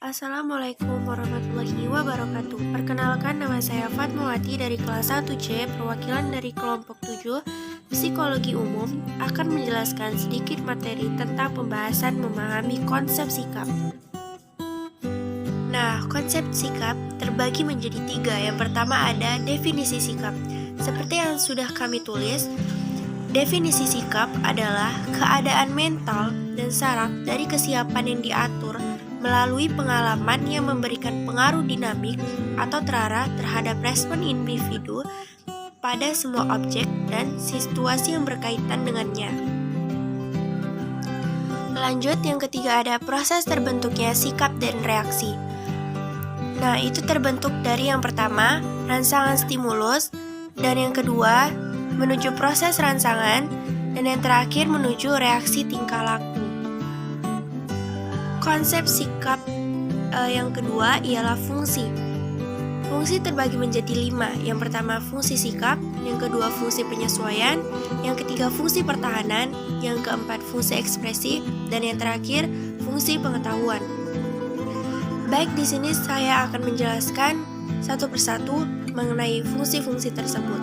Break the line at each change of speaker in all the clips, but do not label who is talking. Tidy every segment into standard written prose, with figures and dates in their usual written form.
Assalamualaikum warahmatullahi wabarakatuh. Perkenalkan, nama saya Fatmawati dari kelas 1C, perwakilan dari kelompok 7 Psikologi Umum, akan menjelaskan sedikit materi tentang pembahasan memahami konsep sikap. Nah, konsep sikap terbagi menjadi 3. Yang pertama ada definisi sikap. Seperti yang sudah kami tulis, definisi sikap adalah keadaan mental dan saraf dari kesiapan yang diatur melalui pengalaman yang memberikan pengaruh dinamik atau terarah terhadap respon individu pada semua objek dan situasi yang berkaitan dengannya. Lanjut, yang ketiga ada proses terbentuknya sikap dan reaksi. Nah, itu terbentuk dari yang pertama, rangsangan stimulus, dan yang kedua, menuju proses rangsangan, dan yang terakhir menuju reaksi tingkah laku. Konsep sikap yang kedua ialah fungsi. Fungsi terbagi menjadi 5. Yang pertama fungsi sikap, yang kedua fungsi penyesuaian, yang ketiga fungsi pertahanan, yang keempat fungsi ekspresi, dan yang terakhir fungsi pengetahuan. Baik, di sini saya akan menjelaskan satu persatu mengenai fungsi-fungsi tersebut.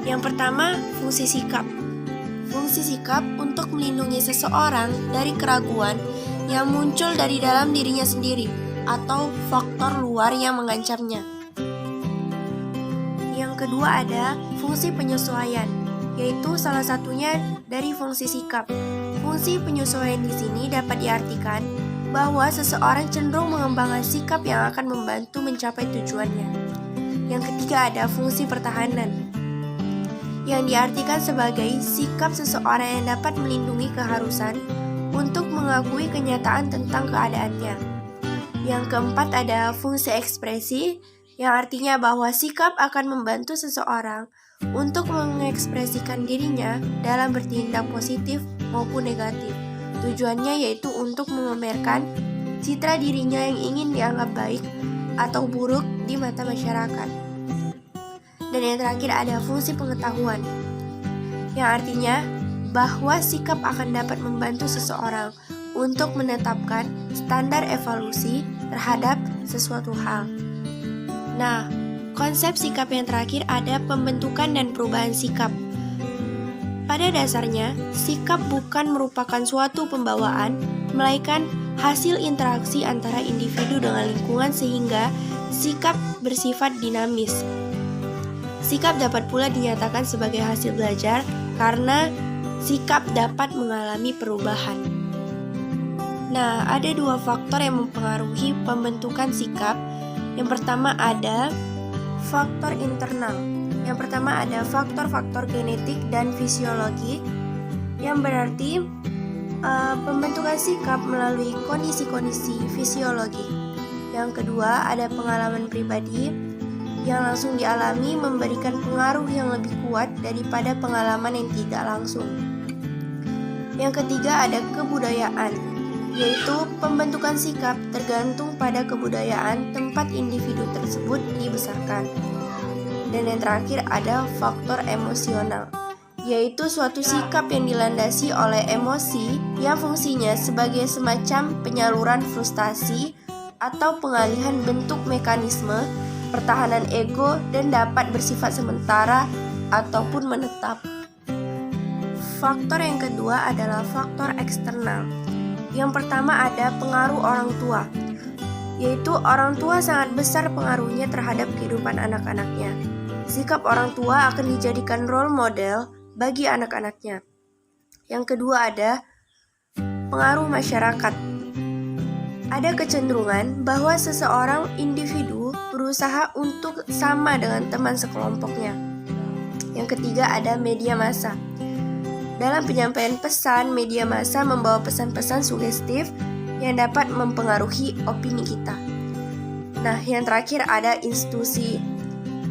Yang pertama, fungsi sikap. Fungsi sikap untuk melindungi seseorang dari keraguan yang muncul dari dalam dirinya sendiri atau faktor luar yang mengancamnya. Yang kedua ada fungsi penyesuaian, yaitu salah satunya dari fungsi sikap. Fungsi penyesuaian di sini dapat diartikan bahwa seseorang cenderung mengembangkan sikap yang akan membantu mencapai tujuannya. Yang ketiga ada fungsi pertahanan, yang diartikan sebagai sikap seseorang yang dapat melindungi keharusan untuk mengakui kenyataan tentang keadaannya. Yang keempat ada fungsi ekspresi, yang artinya bahwa sikap akan membantu seseorang untuk mengekspresikan dirinya dalam bertindak positif maupun negatif. Tujuannya yaitu untuk memamerkan citra dirinya yang ingin dianggap baik atau buruk di mata masyarakat. Dan yang terakhir ada fungsi pengetahuan, yang artinya bahwa sikap akan dapat membantu seseorang untuk menetapkan standar evaluasi terhadap sesuatu hal. Nah, konsep sikap yang terakhir ada pembentukan dan perubahan sikap. Pada dasarnya, sikap bukan merupakan suatu pembawaan, melainkan hasil interaksi antara individu dengan lingkungan sehingga sikap bersifat dinamis. Sikap dapat pula dinyatakan sebagai hasil belajar karena sikap dapat mengalami perubahan. Nah, ada 2 faktor yang mempengaruhi pembentukan sikap. Yang pertama ada faktor internal. Yang pertama ada faktor-faktor genetik dan fisiologi, yang berarti pembentukan sikap melalui kondisi-kondisi fisiologi. Yang kedua ada pengalaman pribadi yang langsung dialami memberikan pengaruh yang lebih kuat daripada pengalaman yang tidak langsung. Yang ketiga ada kebudayaan, yaitu pembentukan sikap tergantung pada kebudayaan tempat individu tersebut dibesarkan. Dan yang terakhir ada faktor emosional, yaitu suatu sikap yang dilandasi oleh emosi yang fungsinya sebagai semacam penyaluran frustasi atau pengalihan bentuk mekanisme pertahanan ego dan dapat bersifat sementara ataupun menetap. Faktor yang kedua adalah faktor eksternal. Yang pertama ada pengaruh orang tua, yaitu orang tua sangat besar pengaruhnya terhadap kehidupan anak-anaknya. Sikap orang tua akan dijadikan role model bagi anak-anaknya. Yang kedua ada pengaruh masyarakat. Ada kecenderungan bahwa seseorang individu berusaha untuk sama dengan teman sekelompoknya. Yang ketiga ada media massa. Dalam penyampaian pesan, media massa membawa pesan-pesan sugestif yang dapat mempengaruhi opini kita. Nah, yang terakhir ada institusi,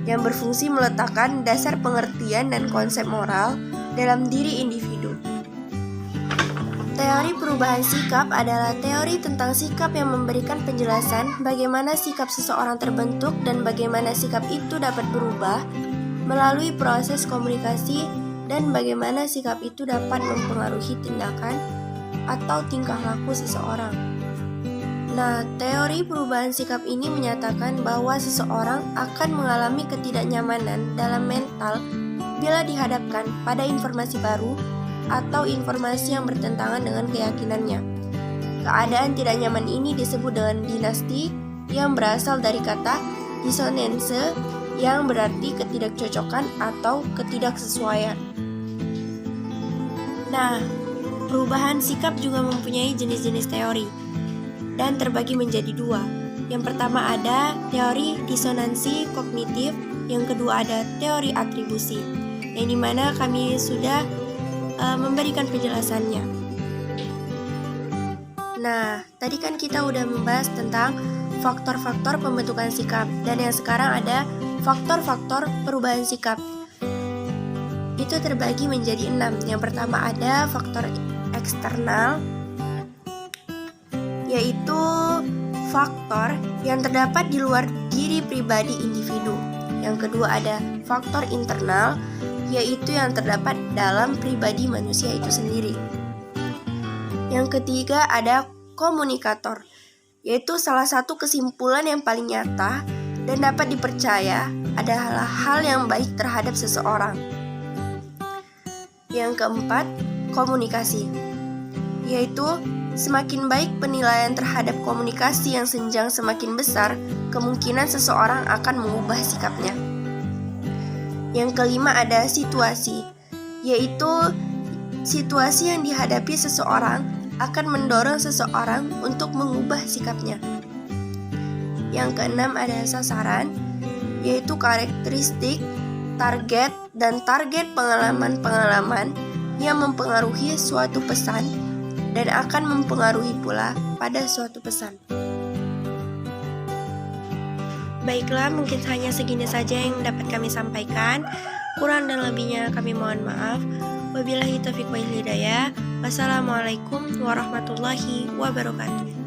yang berfungsi meletakkan dasar pengertian dan konsep moral dalam diri individu. Teori perubahan sikap adalah teori tentang sikap yang memberikan penjelasan bagaimana sikap seseorang terbentuk dan bagaimana sikap itu dapat berubah melalui proses komunikasi dan bagaimana sikap itu dapat mempengaruhi tindakan atau tingkah laku seseorang. Nah, teori perubahan sikap ini menyatakan bahwa seseorang akan mengalami ketidaknyamanan dalam mental bila dihadapkan pada informasi baru atau informasi yang bertentangan dengan keyakinannya. Keadaan tidak nyaman ini disebut dengan dinasti, yang berasal dari kata dissonance yang berarti ketidakcocokan atau ketidaksesuaian. Nah, perubahan sikap juga mempunyai jenis-jenis teori dan terbagi menjadi dua. Yang pertama ada teori disonansi kognitif, yang kedua ada teori atribusi, yang dimana kami sudah memberikan penjelasannya. Nah, tadi kan kita udah membahas tentang faktor-faktor pembentukan sikap, dan yang sekarang ada faktor-faktor perubahan sikap. Itu terbagi menjadi 6. Yang pertama ada faktor eksternal, yaitu faktor yang terdapat di luar diri pribadi individu. Yang kedua ada faktor internal, yaitu yang terdapat dalam pribadi manusia itu sendiri. Yang ketiga ada komunikator, yaitu salah satu kesimpulan yang paling nyata dan dapat dipercaya adalah hal yang baik terhadap seseorang. Yang keempat, komunikasi, yaitu semakin baik penilaian terhadap komunikasi yang senjang semakin besar, kemungkinan seseorang akan mengubah sikapnya. Yang kelima ada situasi, yaitu situasi yang dihadapi seseorang akan mendorong seseorang untuk mengubah sikapnya. Yang keenam ada sasaran, yaitu karakteristik, target, dan target pengalaman-pengalaman yang mempengaruhi suatu pesan dan akan mempengaruhi pula pada suatu pesan. Baiklah, mungkin hanya segini saja yang dapat kami sampaikan. Kurang dan lebihnya kami mohon maaf. Wabillahi taufiq wal hidayah. Wassalamualaikum warahmatullahi wabarakatuh.